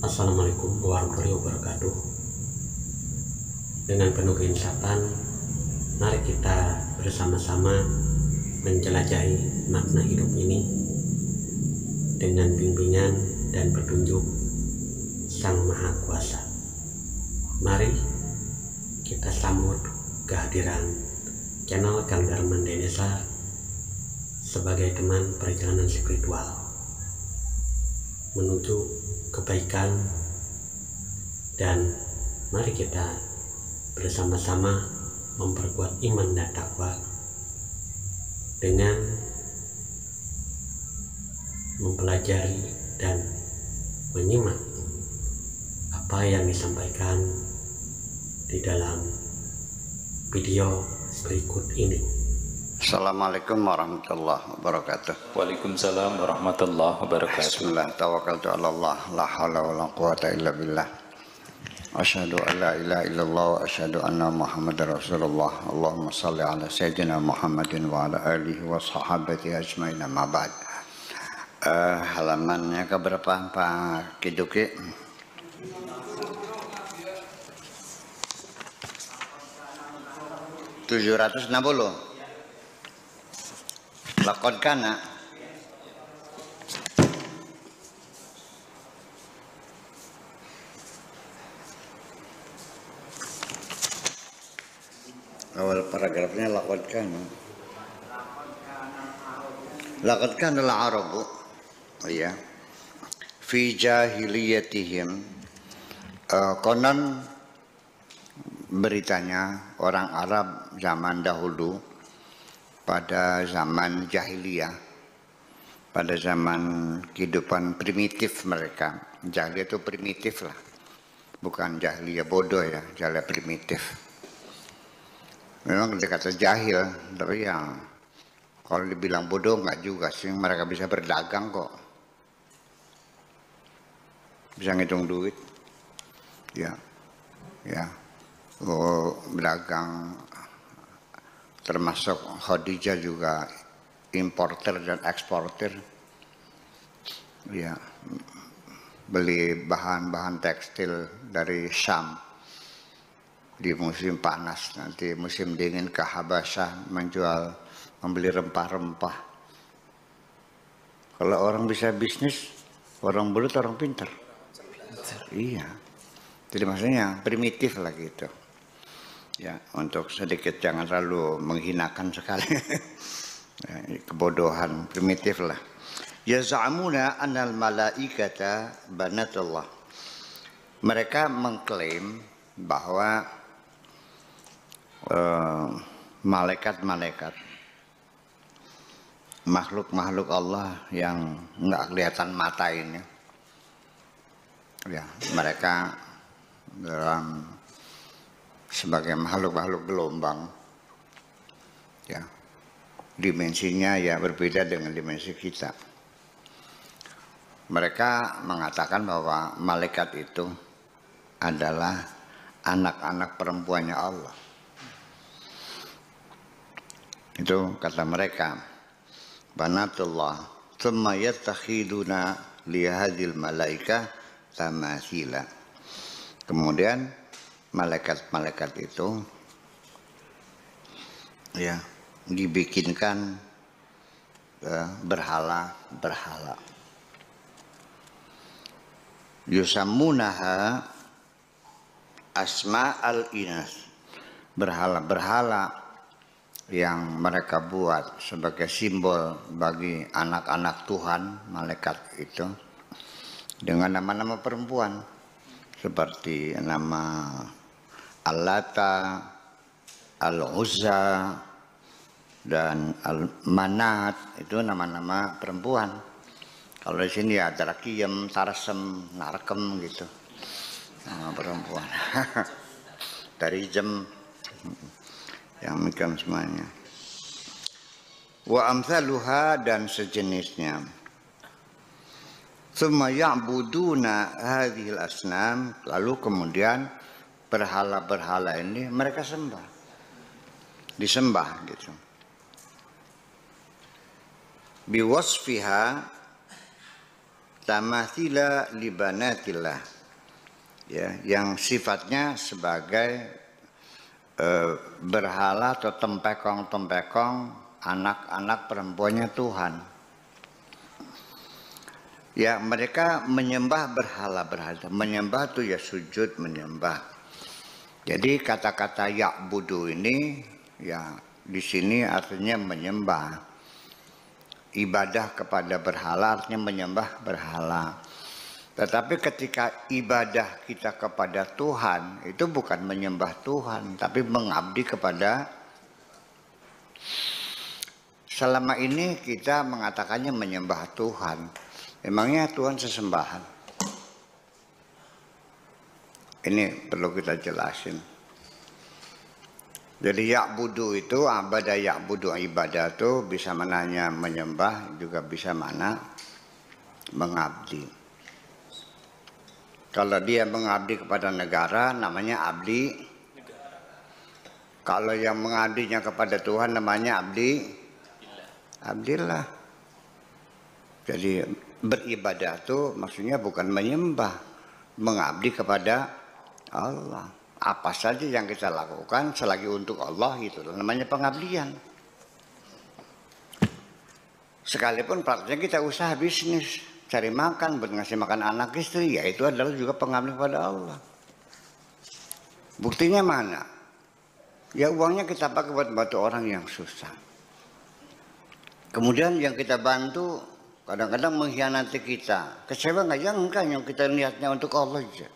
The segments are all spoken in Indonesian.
Assalamualaikum warahmatullahi wabarakatuh. Dengan penuh keinsafan, mari kita bersama-sama menjelajahi makna hidup ini dengan bimbingan dan petunjuk Sang Maha Kuasa. Mari kita sambut kehadiran channel Kang Darman Denesa sebagai teman perjalanan spiritual menuju kebaikan, dan mari kita bersama-sama memperkuat iman dan takwa dengan mempelajari dan menyimak apa yang disampaikan di dalam video berikut ini. Assalamualaikum warahmatullahi wabarakatuh. Waalaikumsalam warahmatullahi wabarakatuh. Bismillah, tawakkaltu ala Allah, la haula wala quwata illa billah. Asyhadu an la ilaha illallah wa asyhadu anna Muhammadar Rasulullah. Allahumma shalli ala sayyidina Muhammadin wa ala alihi wa sahabatihi ajmain, amma ba'd. Halamannya ke berapa Pak Kiduki? (760) Lakon kana awal paragrafnya lakon kana al-arabu, ya, fi jahiliyatihim, konon beritanya orang Arab zaman dahulu pada zaman jahiliyah, pada zaman kehidupan primitif mereka. Jahiliyah itu primitif lah, bukan jahiliyah bodoh ya, jahiliyah primitif. Memang kata jahil, tapi yang kalau dibilang bodoh enggak juga sih, mereka bisa berdagang kok, bisa ngitung duit, ya, berdagang. Termasuk Khadijah juga importer dan eksportir, ya, beli bahan-bahan tekstil dari Syam di musim panas, nanti musim dingin ke Habasyah membeli rempah-rempah. Kalau orang bisa bisnis, orang belut orang pintar. Iya, jadi maksudnya primitif lah gitu. Ya, untuk sedikit jangan terlalu menghinakan sekali. Kebodohan primitif lah. Yaz'amuna annal malaikata banatullah. Mereka mengklaim bahwa malaikat-malaikat, makhluk-makhluk Allah yang enggak kelihatan mata ini, ya, mereka dalam sebagai makhluk-makhluk gelombang, ya, dimensinya ya berbeda dengan dimensi kita. Mereka mengatakan bahwa malaikat itu adalah anak-anak perempuannya Allah. Itu kata mereka, banatullah thumma yattakhiduna li hadhil malaika tamathila. Kemudian malaikat-malaikat itu, ya, dibikinkan berhala-berhala. Yusammunaha asma'al inas, berhala-berhala yang mereka buat sebagai simbol bagi anak-anak Tuhan, malaikat itu, dengan nama-nama perempuan seperti nama Al-Lata, Al-Uzza, dan Al-Manat, itu nama-nama perempuan. Kalau di sini ya Tarakiem, Tarsem, Narkem gitu, nama perempuan. Dari jam yang mikam semuanya. Wa amsaluha, dan sejenisnya. Tsumma ya'buduna hadhil asnam, lalu kemudian berhala-berhala ini mereka sembah, disembah gitu. Biwasfiha mustamathila libanatillah, ya, yang sifatnya sebagai berhala atau tempekong-tempekong anak-anak perempuannya Tuhan. Ya, mereka menyembah berhala-berhala. Menyembah itu ya sujud, menyembah. Jadi kata-kata ya'budu ini ya di sini artinya menyembah. Ibadah kepada berhala artinya menyembah berhala. Tetapi ketika ibadah kita kepada Tuhan itu bukan menyembah Tuhan, tapi mengabdi kepada. Selama ini kita mengatakannya menyembah Tuhan. Emangnya Tuhan sesembahan? Ini perlu kita jelasin. Jadi ya'budu itu, abadah ya'budu, ibadah itu bisa mananya menyembah, juga bisa mana mengabdi. Kalau dia mengabdi kepada negara namanya abdi. Kalau yang mengabdinya kepada Tuhan namanya abdillah. Jadi beribadah itu maksudnya bukan menyembah, mengabdi kepada Allah. Apa saja yang kita lakukan selagi untuk Allah itu namanya pengabdian. Sekalipun praktiknya kita usaha bisnis, cari makan, buat ngasih makan anak istri, ya itu adalah juga pengabdian kepada Allah. Buktinya mana? Ya uangnya kita pakai buat bantu orang yang susah. Kemudian yang kita bantu kadang-kadang mengkhianati kita. Kecewa nggak? Ya enggak, yang kita niatnya untuk Allah aja.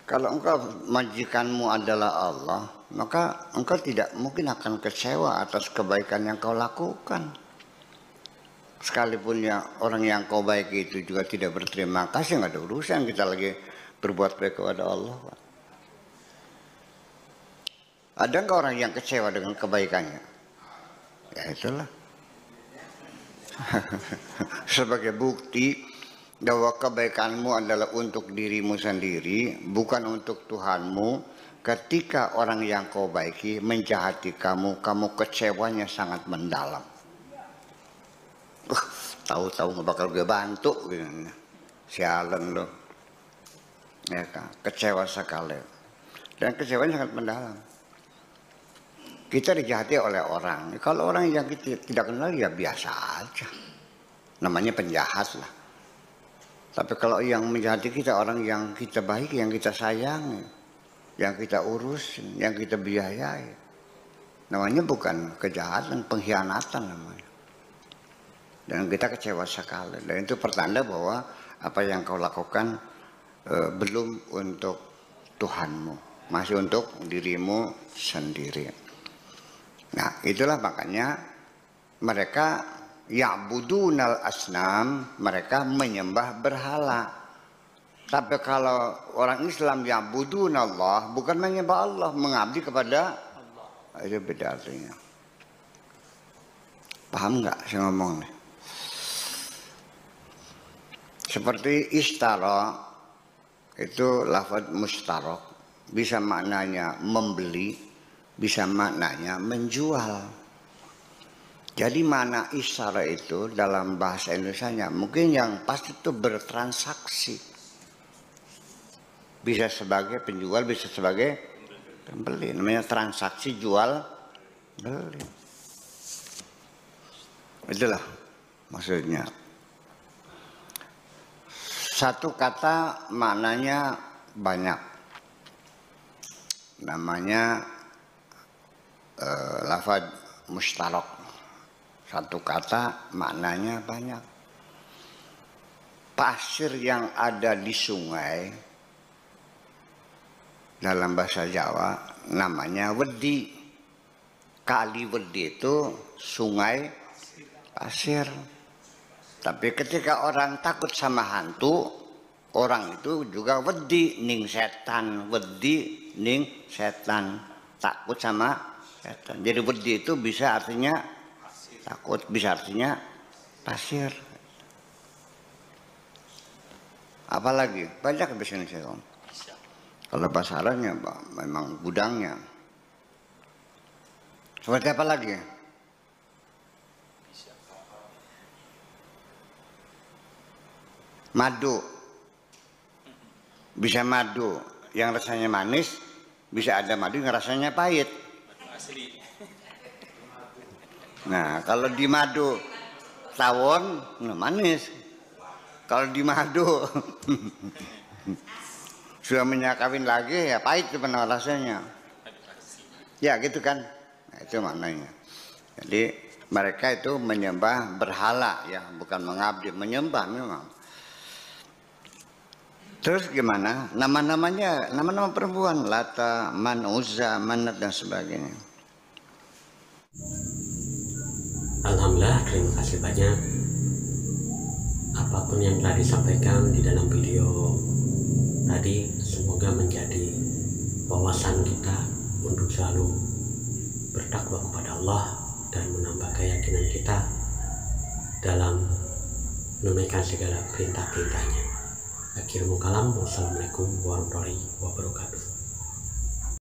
Kalau engkau majikanmu adalah Allah, maka engkau tidak mungkin akan kecewa atas kebaikan yang kau lakukan. Sekalipun ya orang yang kau baiki itu juga tidak berterima kasih, nggak ada urusan, kita lagi berbuat baik kepada Allah. Ada nggak orang yang kecewa dengan kebaikannya? Ya itulah. Sebagai bukti bahwa kebaikanmu adalah untuk dirimu sendiri, bukan untuk Tuhanmu. Ketika orang yang kau baiki menjahati kamu kecewanya sangat mendalam. Tahu-tahu nggak bakal gue bantu, sialan lo. Ya kan? Kecewa sekali. Dan kecewanya sangat mendalam. Kita dijahati oleh orang. Kalau orang yang kita tidak kenal ya biasa aja. Namanya penjahat lah. Tapi kalau yang menjahati kita orang yang kita baiki, yang kita sayangi, yang kita urusin, yang kita biayai, namanya bukan kejahatan, pengkhianatan namanya. Dan kita kecewa sekali. Dan itu pertanda bahwa apa yang kau lakukan belum untuk Tuhanmu, masih untuk dirimu sendiri. Nah itulah makanya mereka ya'budunal asnam, mereka menyembah berhala. Tapi kalau orang Islam ya'budunallah, bukan menyembah Allah, mengabdi kepada Allah. Itu beda artinya. Paham nggak saya ngomong nih? Seperti istara, itu lafaz mustarok, bisa maknanya membeli, bisa maknanya menjual. Jadi mana isyara itu dalam bahasa Indonesianya mungkin yang pasti itu bertransaksi. Bisa sebagai penjual, bisa sebagai pembeli. Namanya transaksi jual beli. Itulah maksudnya. Satu kata maknanya banyak. Namanya lafaz mustarok. Satu kata maknanya banyak. Pasir yang ada di sungai dalam bahasa Jawa namanya wedi. Kali wedi itu sungai pasir. Tapi ketika orang takut sama hantu, orang itu juga wedi ning setan, wedi ning setan, takut sama setan. Jadi wedi itu bisa artinya takut, bisa artinya pasir. Apalagi banyak bahasa Indonesia. Kalau bahasa Arabnya memang gudangnya. Seperti apa lagi? Madu. Bisa madu yang rasanya manis, bisa ada madu yang rasanya pahit. Nah, kalau di madu tawon, manis. Kalau di madu suaminya kawin lagi, ya pahit sebenarnya rasanya. Ya gitu kan, nah, itu maknanya. Jadi mereka itu menyembah berhala, ya, bukan mengabdi, menyembah memang. Terus gimana? Nama-namanya, nama-nama perempuan, Lata, Man, Uzza, Manat dan sebagainya. Alhamdulillah, terima kasih banyak. Apapun yang telah disampaikan di dalam video tadi, semoga menjadi wawasan kita untuk selalu bertakwa kepada Allah dan menambah keyakinan kita dalam menunaikan segala perintah-perintahnya. Akhirul kalam, wassalamualaikum warahmatullahi wabarakatuh.